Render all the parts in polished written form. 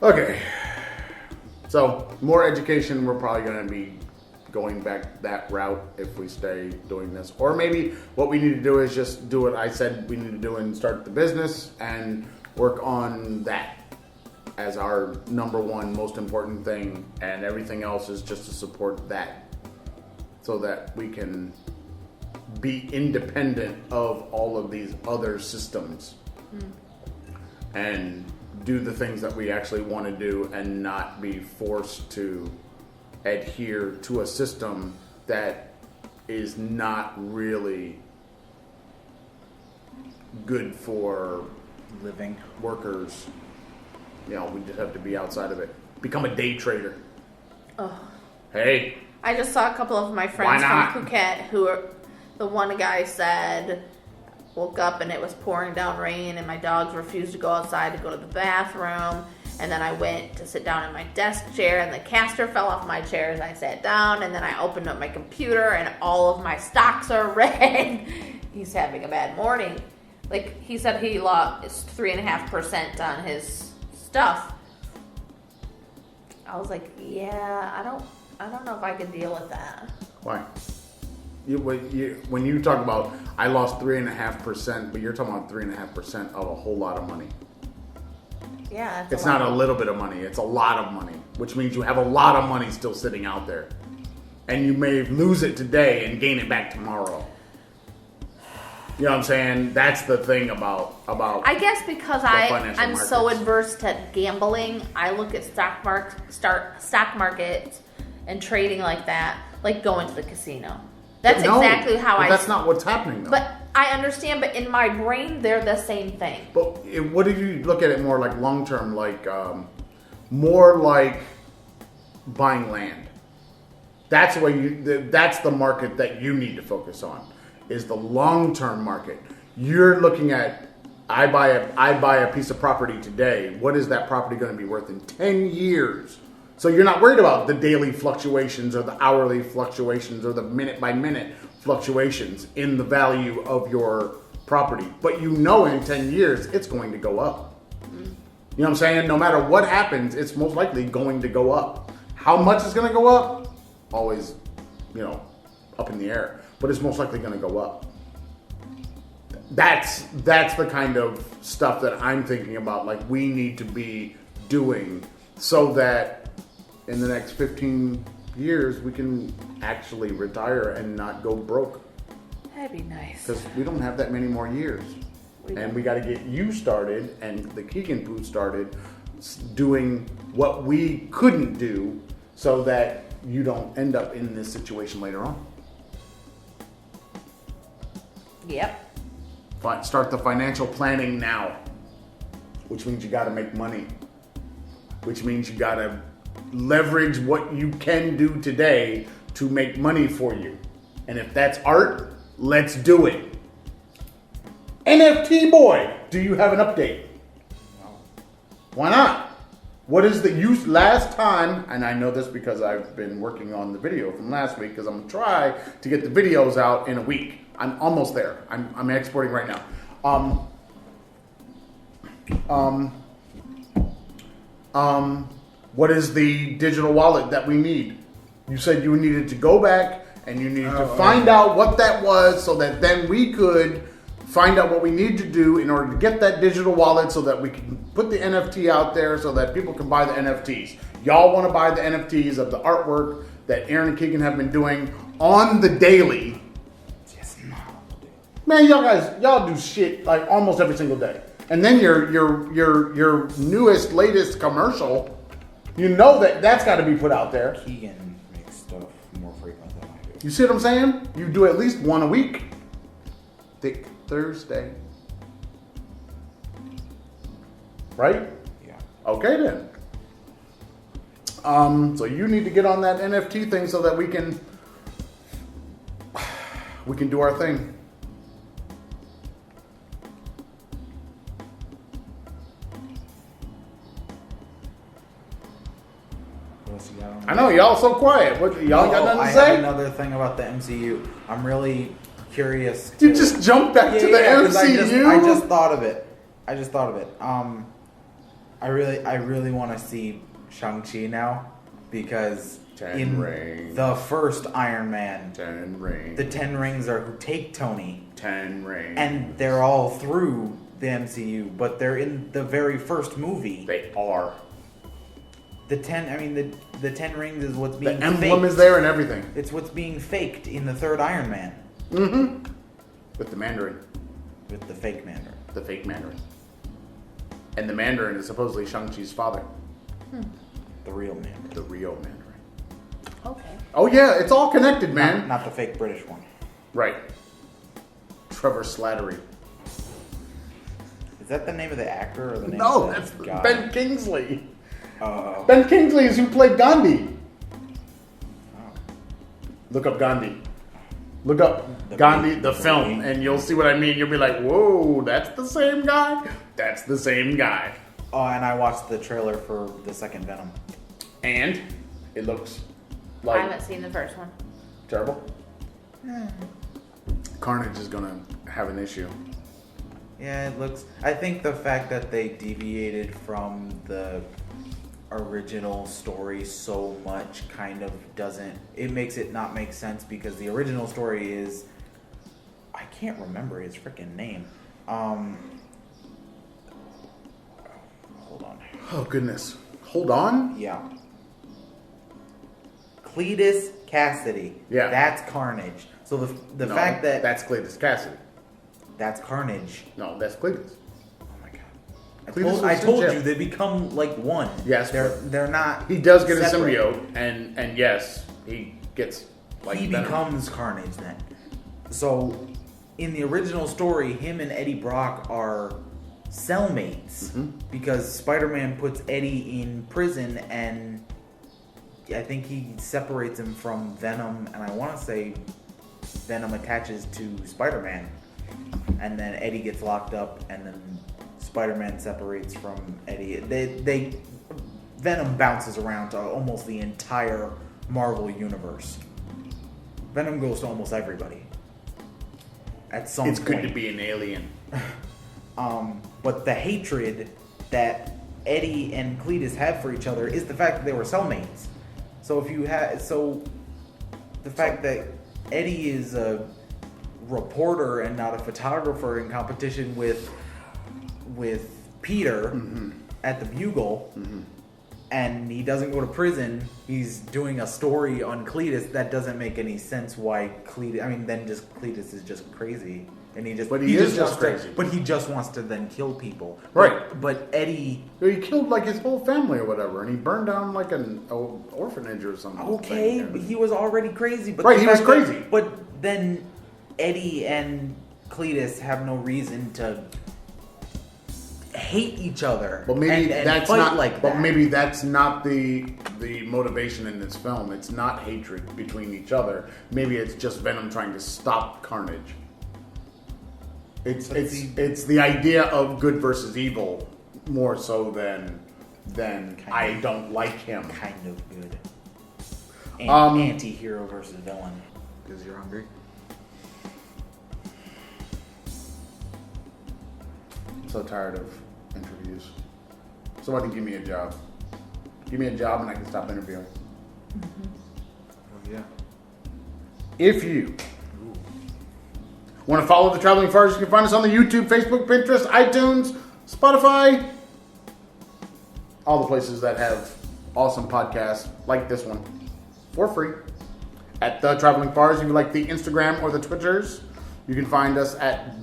Okay. So, more education, we're probably going to be going back that route if we stay doing this. Or maybe what we need to do is just do what I said we need to do and start the business and work on that as our number one most important thing, and everything else is just to support that so that we can be independent of all of these other systems and do the things that we actually want to do and not be forced to adhere to a system that is not really good for living workers. You know, we just have to be outside of it. Become a day trader. Oh. Hey. I just saw a couple of my friends from Phuket who are, the one guy said, woke up and it was pouring down rain and my dogs refused to go outside to go to the bathroom. And then I went to sit down in my desk chair and the caster fell off my chair as I sat down. And then I opened up my computer and all of my stocks are red. He's having a bad morning. Like, he said he lost 3.5% on his stuff. I was like, yeah, I don't know if I can deal with that. Why? When you talk about, I lost 3.5%, but you're talking about 3.5% of a whole lot of money. Yeah, it's not a little bit of money. It's a lot of money, which means you have a lot of money still sitting out there, and you may lose it today and gain it back tomorrow. You know what I'm saying? That's the thing about. I guess because I'm so adverse to gambling, I look at stock markets and trading like that, like going to the casino. That's exactly how that's not what's happening, though. But I understand, but in my brain, they're the same thing. But what if you look at it more like long term, like more like buying land? That's that's the market that you need to focus on. Is the long term market. You're looking at, I buy a piece of property today. What is that property going to be worth in 10 years? So you're not worried about the daily fluctuations or the hourly fluctuations or the minute by minute fluctuations in the value of your property. But you know in 10 years, it's going to go up. You know what I'm saying? No matter what happens, it's most likely going to go up. How much is going to go up? Always, up in the air. But it's most likely going to go up. That's the kind of stuff that I'm thinking about. Like, we need to be doing so that in the next 15 years, we can actually retire and not go broke. That'd be nice. Because we don't have that many more years. And we got to get you started and the Keegan Poo started doing what we couldn't do so that you don't end up in this situation later on. Yep. Start the financial planning now, which means you got to make money, which means you got to leverage what you can do today to make money for you. And if that's art, let's do it. NFT boy, do you have an update? No. Why not? What is the use last time? And I know this because I've been working on the video from last week because I'm going to try to get the videos out in a week. I'm almost there. I'm exporting right now. What is the digital wallet that we need? You said you needed to go back and you needed to find out what that was so that then we could find out what we need to do in order to get that digital wallet so that we can put the NFT out there so that people can buy the NFTs. Y'all want to buy the NFTs of the artwork that Aaron and Keegan have been doing on the daily. Man, y'all do shit like almost every single day. And then your newest, latest commercial, that's got to be put out there. Keegan makes stuff more frequent than I do. You see what I'm saying? You do at least one a week. Thick Thursday. Right? Yeah. Okay then. So you need to get on that NFT thing so that we can do our thing. I know, y'all so quiet. What, y'all got nothing to say? I have another thing about the MCU. I'm really curious. You just jumped back to the MCU? I just thought of it. I really want to see Shang-Chi now because 10 rings. the first Iron Man, 10 rings. the 10 rings are who take Tony. 10 rings. And they're all through the MCU, but they're in the very first movie. They are. The 10 rings is what's being The emblem faked. is there and everything. It's what's being faked in the third Iron Man. Mm-hmm. With the Mandarin. With the fake Mandarin. The fake Mandarin. And the Mandarin is supposedly Shang-Chi's father. The real Mandarin. The real Mandarin. Okay. Oh yeah, it's all connected, man. Not the fake British one. Right. Trevor Slattery. Is that the name of the actor or the name No, of that's the guy? Ben Kingsley. Oh. Ben Kingsley is who played Gandhi. Oh. Look up Gandhi. Look up Gandhi, the film, and you'll see what I mean. You'll be like, whoa, that's the same guy? That's the same guy. Oh, and I watched the trailer for the second Venom. And it looks I like haven't seen the first one. terrible. Carnage is going to have an issue. Yeah, it looks... I think the fact that they deviated from the original story so much kind of doesn't... It makes it not make sense because the original story is... I can't remember his freaking name. Hold on. Oh, goodness. Hold on? Yeah. Cletus Cassidy. Yeah. That's Carnage. So the No, fact that... That's Cletus Cassidy. That's Carnage. No, that's Cletus. Oh my god. Cletus was I in told jail. you they become like one. Yes, they're not. He does get separate. a symbiote, and yes, he gets like He Venom. becomes Carnage then. So in the original story, him and Eddie Brock are cellmates because Spider-Man puts Eddie in prison, and I think he separates him from Venom, and I want to say Venom attaches to Spider-Man, and then Eddie gets locked up, and then Spider-Man separates from Eddie. They Venom bounces around to almost the entire Marvel universe. Venom goes to almost everybody. At some It's point. good to be an alien. But the hatred that Eddie and Cletus have for each other is the fact that they were cellmates. So the fact that Eddie is a reporter and not a photographer in competition with Peter at the Bugle, and he doesn't go to prison, he's doing a story on Cletus, that doesn't make any sense why Cletus, then just Cletus is just crazy. And he just But he is just wants crazy. but he just wants to then kill people. Right. But Eddie, He killed like his whole family or whatever, and he burned down like an orphanage or something. okay, but he was already crazy. But Right, the he was fact that- crazy. But then Eddie and Cletus have no reason to hate each other. But maybe and that's fight not. like but that. maybe that's not the motivation in this film. It's not hatred between each other. Maybe it's just Venom trying to stop Carnage. It's the idea of good versus evil more so than I don't like him. kind of good. Anti-hero versus villain. Because you're hungry. I'm so tired of interviews. Somebody give me a job. Give me a job and I can stop interviewing. Oh yeah. If you want to follow the Traveling Farrs, you can find us on the YouTube, Facebook, Pinterest, iTunes, Spotify, all the places that have awesome podcasts like this one for free. At the Traveling Farrs, if you like the Instagram or the Twitters, you can find us at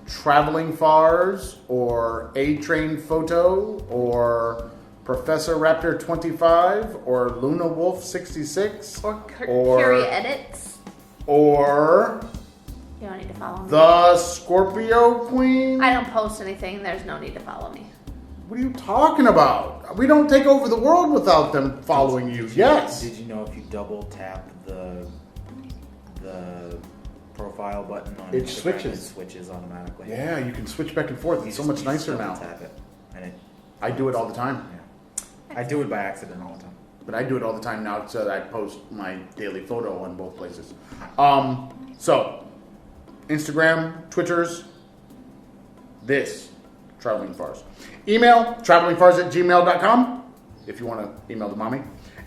Traveling Farrs or A Train Photo or Professor Raptor 25 or Luna Wolf 66 Or or Curie Edits. or You don't need to follow me. the Scorpio Queen. I don't post anything. There's no need to follow me. What are you talking about? We don't take over the world without them following you. Yes. Did you know if you double tap the profile button on It Instagram, switches. it switches automatically? Yeah, you can switch back and forth. It's so much nicer double now. Tap it, and it. I do it all the time. Yeah. I do it by accident all the time. But I do it all the time now so that I post my daily photo on both places. So, Instagram, Twitters, this, Traveling Farrs. Email, travelingfars@gmail.com, if you want to email the mommy.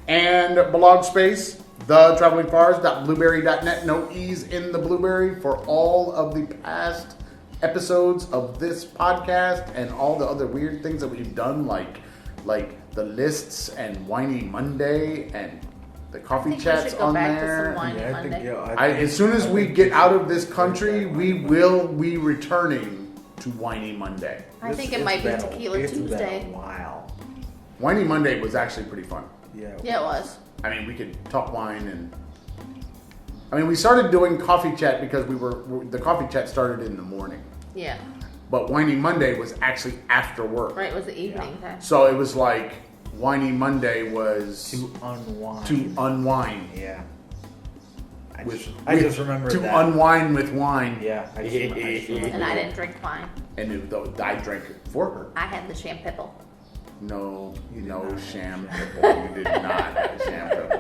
And blog space, thetravelingfars.blueberry.net. No E's in the Blueberry for all of the past episodes of this podcast and all the other weird things that we've done, like the lists and Whiny Monday and the coffee chats on there. As soon as we get out of this country, we will be returning to Whiny Monday. I think it might be Tequila Tuesday. Been a while. Whiny Monday was actually pretty fun. Yeah, it was. I mean, we could talk wine and... I mean, we started doing coffee chat because the coffee chat started in the morning. Yeah. But Whiny Monday was actually after work. Right, it was the evening time. So it was like Whiny Monday was... To unwind. To unwind. Yeah. I just remember to that. To unwind with wine. Yeah. I just remember And I didn't drink wine. And I drank it for her. I had the champipple. No, sham pipple. You did not have sham pipple.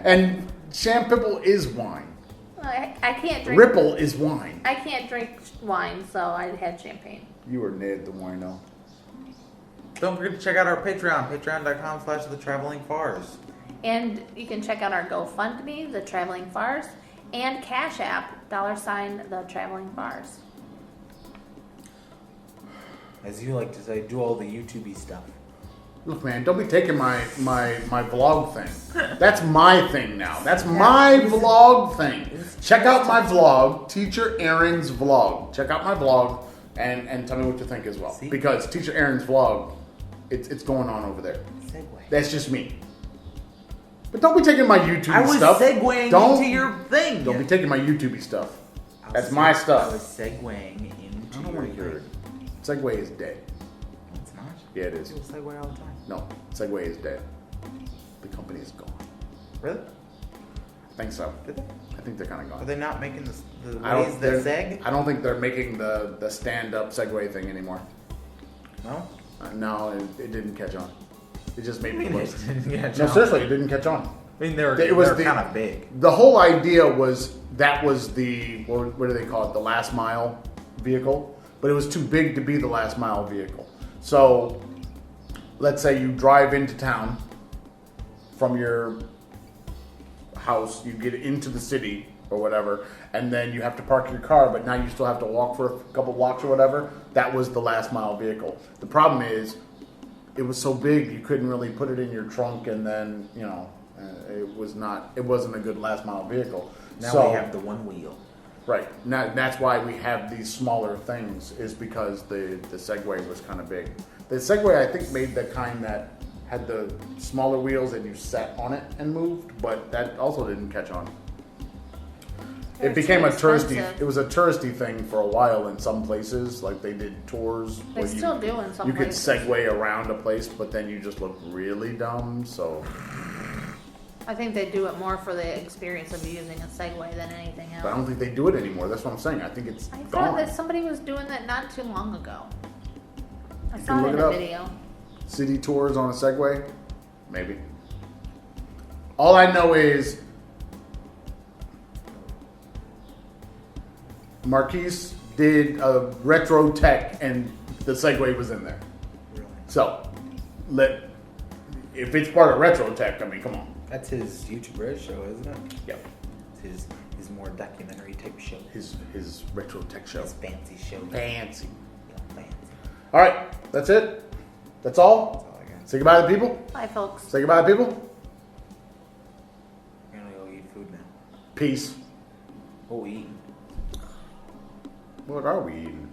And sham pipple is wine. I can't drink. Ripple is wine. I can't drink wine, so I had champagne. You were Ned the wino. Don't forget to check out our Patreon, patreon.com/thetravelingfars. And you can check out our GoFundMe, The Traveling Farrs, and Cash App, $ The Traveling Farrs. As you like to say, do all the YouTube-y stuff. Look, man, don't be taking my vlog thing. That's my thing now. That's my vlog thing. Check out my vlog, Teacher Aaron's vlog. Check out my vlog and tell me what you think as well. See? Because Teacher Aaron's vlog, it's going on over there. Segue. That's just me. But don't be taking my YouTube stuff. I was segueing into your thing. Don't be taking my YouTube stuff. That's my stuff. I was segueing into I don't your want to hear it. thing. Segway is dead. No, it's not. Yeah, it is. People segue all the time. No, Segway is dead. The company is gone. Really? I think so. Did they? I think they're kind of Are gone. they not making the I ways that don't- seg? I don't think they're making the stand-up Segway thing anymore. No? No, it didn't catch on. It just made me mean close. it didn't catch No, on? seriously, it didn't catch on. I mean, they're It was kind of big. The whole idea was that was the, what do they call it, the last mile vehicle. But it was too big to be the last mile vehicle. So, let's say you drive into town from your house, you get into the city or whatever, and then you have to park your car, but now you still have to walk for a couple blocks or whatever. That was the last mile vehicle. The problem is, it was so big you couldn't really put it in your trunk, and then it wasn't a good last mile vehicle. Now So- we have the one wheel. Right. Now, that's why we have these smaller things, is because the Segway was kind of big. The Segway, I think, made the kind that had the smaller wheels and you sat on it and moved, but that also didn't catch on. They're It became a too touristy. expensive. It was a touristy thing for a while in some places. Like they did tours. They where still do in some You could places. segue around a place, but then you just look really dumb. So, I think they do it more for the experience of using a Segway than anything but I else. don't think they do it anymore. That's what I'm saying. I think it's I thought gone. that somebody was doing that not too long ago. I You saw can it in look it a up. video. City tours on a Segway? Maybe. All I know is Marquise did a retro tech and the Segway was in there. Really? So, if it's part of retro tech, I mean, come on. That's his YouTube Red show, isn't it? Yep. It's his more documentary type show. His retro tech show. His fancy show. Fancy. Yeah, fancy. All right, that's it. That's all. That's all I got. Say goodbye to the people. Bye, folks. Say goodbye to people. We're gonna go eat food now. Peace. Oh, we eating. What are we eating?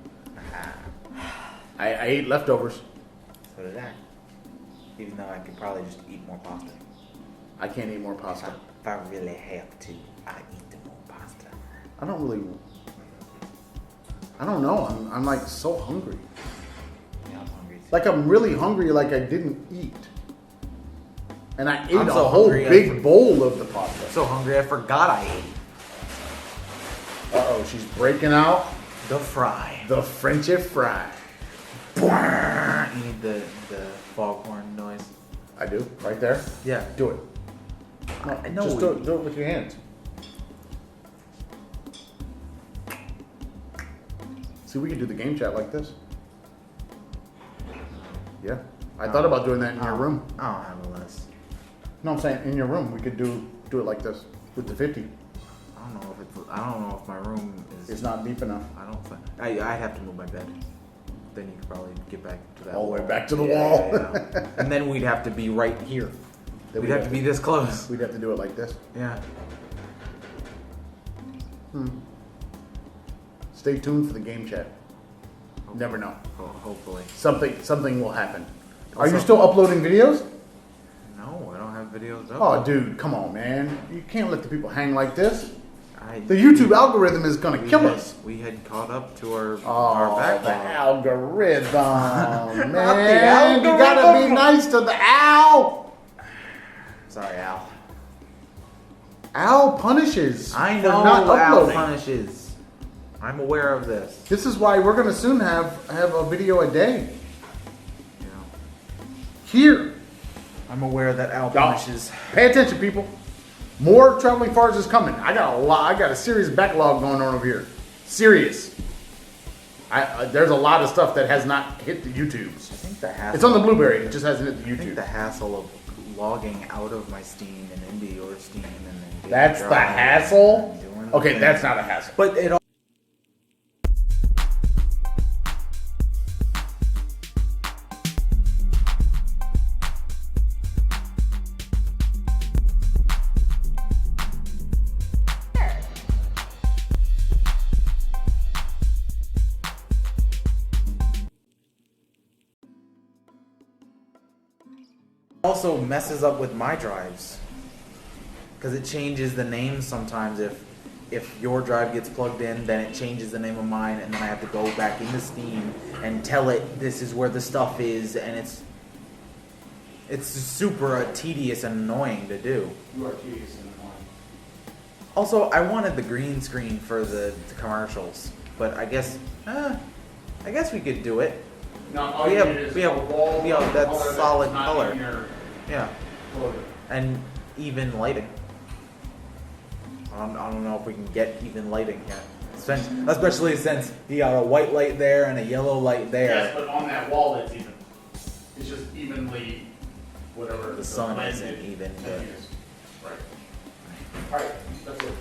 I ate leftovers. So did I. Even though I could probably just eat more pasta. I can't eat more pasta. If I really have to, I eat the more pasta. I don't know. I'm like so hungry. Yeah, I'm hungry. Like I'm really hungry. Like I didn't eat, and I ate I'm a so whole hungry, big bowl of the pasta. I'm so hungry I forgot I ate She's breaking out the fry. the Frenchy fry. You need the foghorn noise. I do right there. Yeah. Do it. No, I know just we- do it with your hands. See, we can do the game chat like this. Yeah. I thought about doing that in your room. I don't have a list. No, I'm saying in your room we could do it like this with the 50. I don't know if my room is. It's not deep enough. I don't think. I have to move my bed. Then you could probably get back to that. All the way wall. back to the wall. Yeah. And then we'd have to be right here. Then We'd have to be this close. We'd have to do it like this. Yeah. Stay tuned for the game chat. Never know. Hopefully. Something will happen. Are Also- you still uploading videos? No, I don't have videos up. Oh, dude, come on, man. You can't let the people hang like this. The YouTube algorithm is gonna kill us. We had caught up to our Oh, backlog. the algorithm, man. Not the algorithm. You gotta be nice to the owl. Sorry, Al. Al punishes. I for know not Al uploading. punishes. I'm aware of this. This is why we're gonna soon have a video a day You know, here. I'm aware that Al punishes. Pay attention, people. More traveling Farrs is coming. I got a serious backlog going on over here. Serious. There's a lot of stuff that has not hit the YouTubes. I think the hassle. It's on the Blueberry. It just hasn't hit the I think YouTube. the hassle of logging out of my Steam and into your Steam and then. getting That's the Drive hassle. and doing the Okay, thing. that's not a hassle. But it all. Also messes up with my drives because it changes the name sometimes. If your drive gets plugged in, then it changes the name of mine, and then I have to go back into Steam and tell it this is where the stuff is, and it's super tedious and annoying to do. You are tedious and annoying. Also, I wanted the green screen for the commercials, but I guess we could do it. No, all We you have- need is we have- a wall we have of that color that's solid not color. in your Yeah, color. and even lighting. I don't know if we can get even lighting yet. Especially since you got a white light there and a yellow light there. Yes, but on that wall that's even. It's just evenly, whatever. The sun blended isn't even, but- edges. Right. All right, that's it.